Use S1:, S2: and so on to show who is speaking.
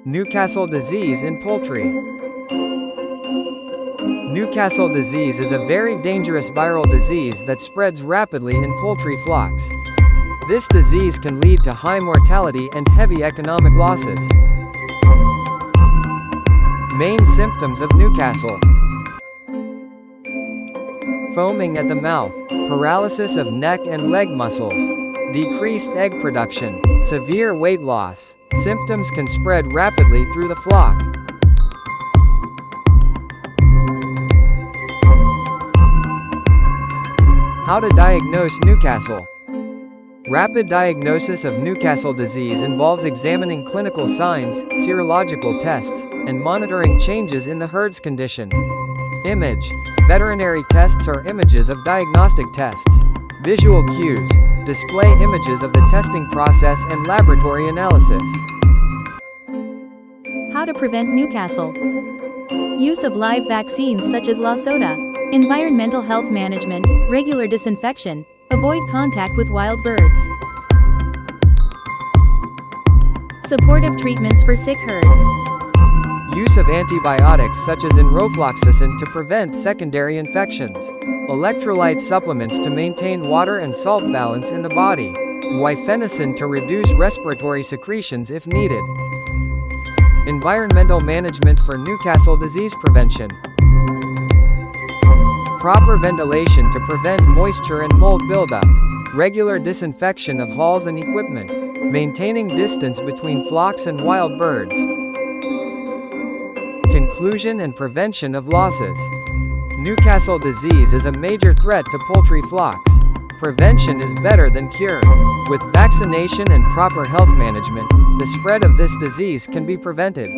S1: Newcastle disease in poultry. Newcastle disease is a very dangerous viral disease that spreads rapidly in poultry flocks. This disease can lead to high mortality and heavy economic losses. Main symptoms of Newcastle: foaming at the mouth, paralysis of neck and leg muscles, decreased egg production, severe weight loss. Symptoms can spread rapidly through the flock. How to diagnose Newcastle. Rapid diagnosis of Newcastle disease involves examining clinical signs, serological tests, and monitoring changes in the herd's condition. Image. Veterinary tests are images of diagnostic tests. Visual cues. Display images of the testing process and laboratory analysis.
S2: How to prevent Newcastle. Use of live vaccines such as La Sota. Environmental health management, regular disinfection. Avoid contact with wild birds. Supportive treatments for sick herds.
S1: Use of antibiotics such as enrofloxacin to prevent secondary infections. Electrolyte supplements to maintain water and salt balance in the body. Guaifenesin to reduce respiratory secretions if needed. Environmental management for Newcastle disease prevention. Proper ventilation to prevent moisture and mold buildup. Regular disinfection of halls and equipment. Maintaining distance between flocks and wild birds. Conclusion and prevention of losses. Newcastle disease is a major threat to poultry flocks. Prevention is better than cure. With vaccination and proper health management, the spread of this disease can be prevented.